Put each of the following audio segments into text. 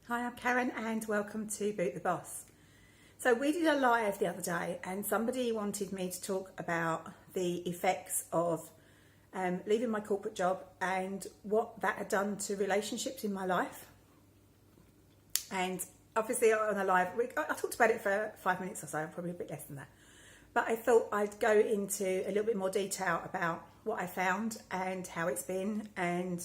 Hi, I'm Karen and welcome to Boot the Boss. So we did a live the other day and somebody wanted me to talk about the effects of leaving my corporate job and what that had done to relationships in my life. And obviously on a live, I talked about it for 5 minutes or so, probably a bit less than that. But I thought I'd go into a little bit more detail about what I found and how it's been, and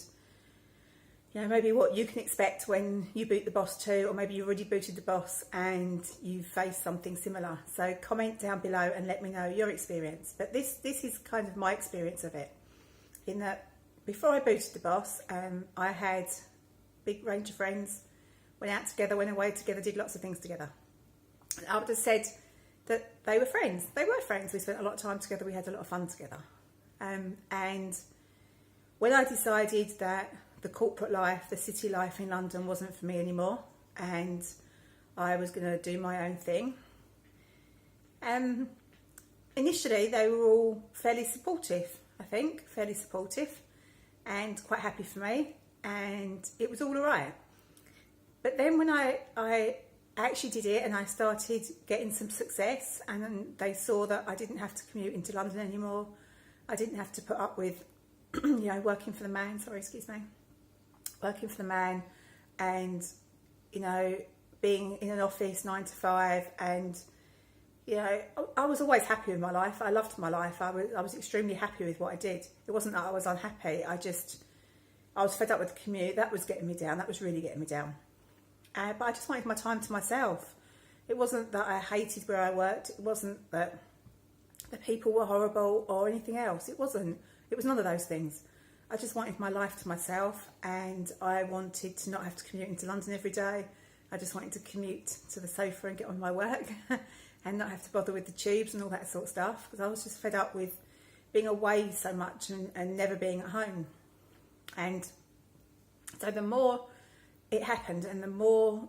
maybe what you can expect when you boot the boss too, or maybe you already booted the boss and you faced something similar. So comment down below and let me know your experience. But this is kind of my experience of it. In that, before I booted the boss, I had a big range of friends, went out together, went away together, did lots of things together. And I would have said that they were friends. They were friends. We spent a lot of time together. We had a lot of fun together. And when I decided that the corporate life, the city life in London wasn't for me anymore, and I was going to do my own thing. Initially, they were all fairly supportive, I think, and quite happy for me, and it was all right. But then when I actually did it and I started getting some success, and then they saw that I didn't have to commute into London anymore, I didn't have to put up with, working for the man, working for the man, and being in an office 9 to 5, and I was always happy with my life. I loved my life. I was extremely happy with what I did. It wasn't that I was unhappy. I was fed up with the commute. That was getting me down. That was really getting me down. But I just wanted my time to myself. It wasn't that I hated where I worked. It wasn't that the people were horrible or anything else. It wasn't. It was none of those things. I just wanted my life to myself, and I wanted to not have to commute into London every day. I just wanted to commute to the sofa and get on my work and not have to bother with the tubes and all that sort of stuff, because I was just fed up with being away so much and never being at home. And so the more it happened and the more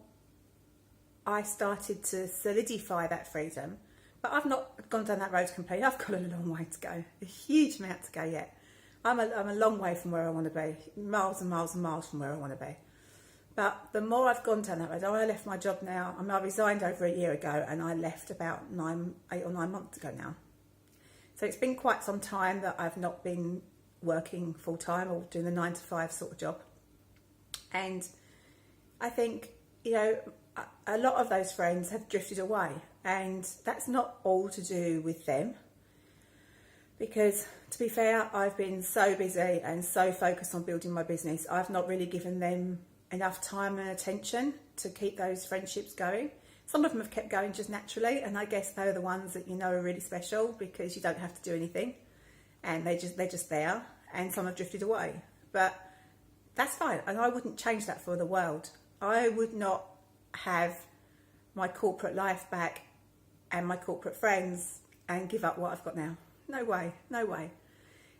I started to solidify that freedom, but I've not gone down that road completely. I've got a long way to go, a huge amount to go yet. I'm a long way from where I want to be, miles and miles and miles from where I want to be. But the more I've gone down that road, I left my job now. I resigned over a year ago, and I left about 8 or 9 months ago now. So it's been quite some time that I've not been working full time or doing the 9 to 5 sort of job. And I think, a lot of those friends have drifted away, and that's not all to do with them. Because, to be fair, I've been so busy and so focused on building my business, I've not really given them enough time and attention to keep those friendships going. Some of them have kept going just naturally, and I guess they're the ones that are really special because you don't have to do anything, and they're just there. And some have drifted away, but that's fine, and I wouldn't change that for the world. I would not have my corporate life back and my corporate friends and give up what I've got now. No way.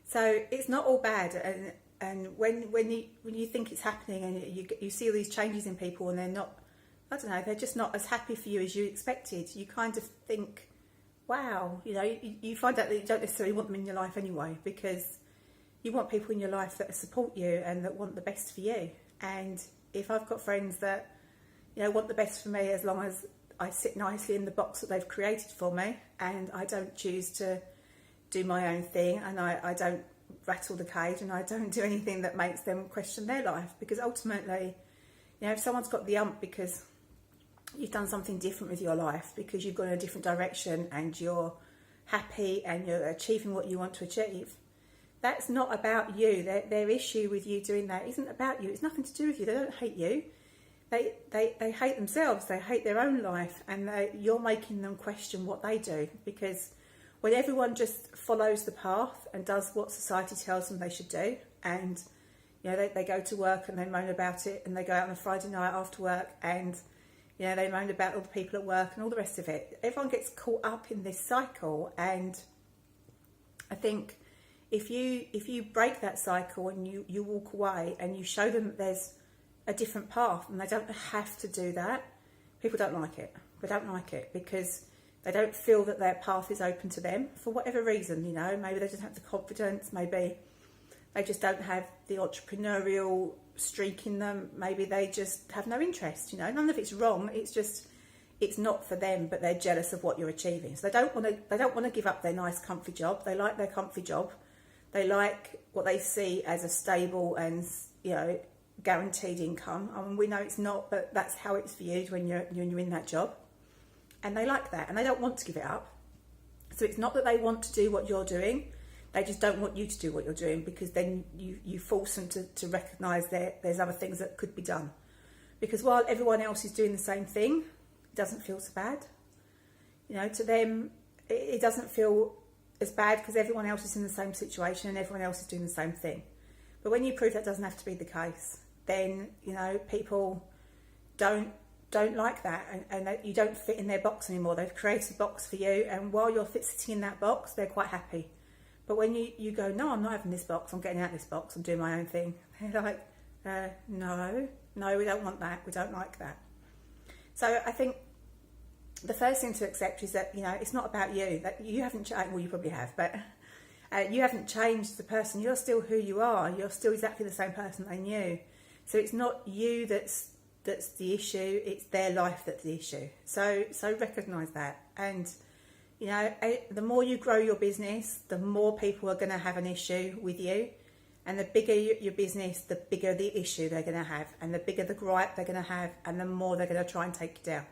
So it's not all bad, and when you think it's happening and you see all these changes in people and they're not, they're just not as happy for you as you expected, you kind of think, wow, you find out that you don't necessarily want them in your life anyway, because you want people in your life that support you and that want the best for you. And if I've got friends that want the best for me, as long as I sit nicely in the box that they've created for me, and I don't choose to do my own thing, and I don't rattle the cage, and I don't do anything that makes them question their life, because ultimately, if someone's got the ump because you've done something different with your life, because you've gone in a different direction and you're happy and you're achieving what you want to achieve, that's not about you. Their issue with you doing that isn't about you. It's nothing to do with you. They don't hate you. They hate themselves. They hate their own life, and you're making them question what they do, because when everyone just follows the path and does what society tells them they should do, and they go to work and they moan about it, and they go out on a Friday night after work and they moan about all the people at work and all the rest of it. Everyone gets caught up in this cycle, and I think if you break that cycle and you walk away and you show them that there's a different path and they don't have to do that, people don't like it. They don't like it because they don't feel that their path is open to them for whatever reason. Maybe they just have the confidence, maybe they just don't have the entrepreneurial streak in them. Maybe they just have no interest, you know. None of it's wrong. It's just, it's not for them, but they're jealous of what you're achieving. So they don't want to give up their nice comfy job. They like their comfy job. They like what they see as a stable and, you know, guaranteed income. I mean, we know it's not, but that's how it's viewed when you're in that job. And they like that, and they don't want to give it up. So it's not that they want to do what you're doing. They just don't want you to do what you're doing, because then you force them to recognise there's other things that could be done. Because while everyone else is doing the same thing, it doesn't feel so bad. You know, to them, it doesn't feel as bad because everyone else is in the same situation and everyone else is doing the same thing. But when you prove that doesn't have to be the case, then, you know, people don't like that, and that you don't fit in their box anymore. They've created a box for you, and while you're sitting in that box, they're quite happy. But when you go, no, I'm not having this box, I'm getting out of this box, I'm doing my own thing, they're like, no, we don't want that, we don't like that. So I think the first thing to accept is that, you know, it's not about you, that you haven't changed. Well, you probably have, but you haven't changed the person. You're still who you are. You're still exactly the same person they knew. So it's not you that's the issue, it's their life that's the issue. So recognise that. And, you know, the more you grow your business, the more people are going to have an issue with you. And the bigger your business, the bigger the issue they're going to have. And the bigger the gripe they're going to have, and the more they're going to try and take you down.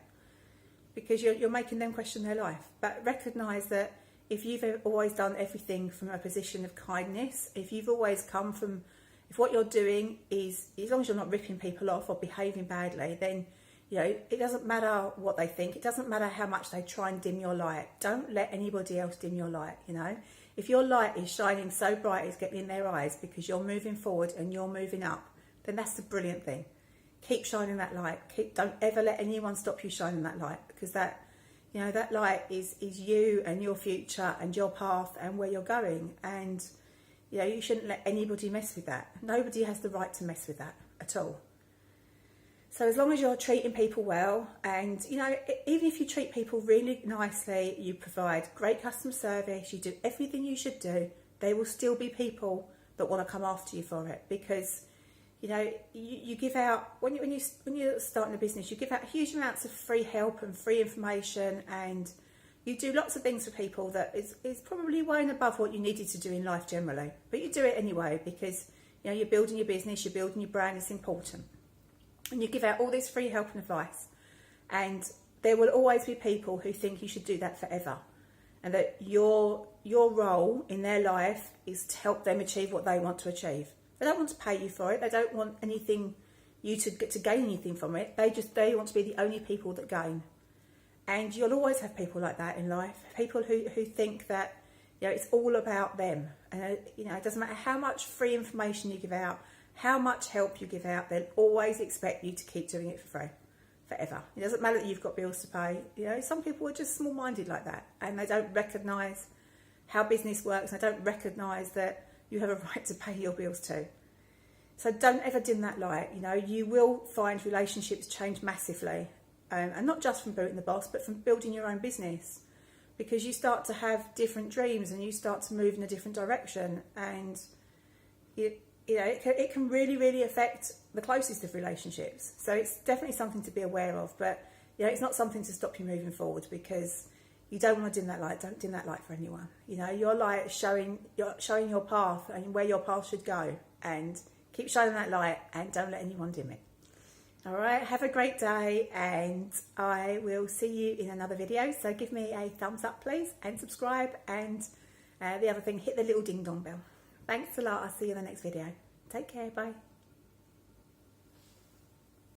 Because you're making them question their life. But recognise that if you've always done everything from a position of kindness, if you've always come from, if what you're doing is, as long as you're not ripping people off or behaving badly, then, you know, it doesn't matter what they think. It doesn't matter how much they try and dim your light. Don't let anybody else dim your light, you know. If your light is shining so bright it's getting in their eyes because you're moving forward and you're moving up, then that's the brilliant thing. Keep shining that light. Don't ever let anyone stop you shining that light, because that, you know, that light is you and your future and your path and where you're going. And, you know, you shouldn't let anybody mess with that. Nobody has the right to mess with that at all. So as long as you're treating people well, and, you know, even if you treat people really nicely, you provide great customer service, you do everything you should do, there will still be people that want to come after you for it. Because, you know, you give out, when you're starting a business, you give out huge amounts of free help and free information, and you do lots of things for people that is probably way and above what you needed to do in life generally. But you do it anyway because, you know, you're building your business, you're building your brand, it's important. And you give out all this free help and advice. And there will always be people who think you should do that forever. And that your role in their life is to help them achieve what they want to achieve. They don't want to pay you for it. They don't want anything, you to get to gain anything from it. They want to be the only people that gain. And you'll always have people like that in life. People who think that, you know, it's all about them. And, you know, it doesn't matter how much free information you give out, how much help you give out, they'll always expect you to keep doing it for free, forever. It doesn't matter that you've got bills to pay. You know, some people are just small-minded like that, and they don't recognise how business works, and they don't recognise that you have a right to pay your bills too. So don't ever dim that light. You know, you will find relationships change massively, and not just from being the boss, but from building your own business, because you start to have different dreams and you start to move in a different direction, and you know, it can really, really affect the closest of relationships. So it's definitely something to be aware of, but, you know, it's not something to stop you moving forward, because you don't want to dim that light. Don't dim that light for anyone. You know, your light is showing your path and where your path should go, and keep shining that light and don't let anyone dim it. All right, have a great day, and I will see you in another video. So give me a thumbs up, please, and subscribe, and the other thing, hit the little ding dong bell. Thanks a lot. I'll see you in the next video. Take care. Bye.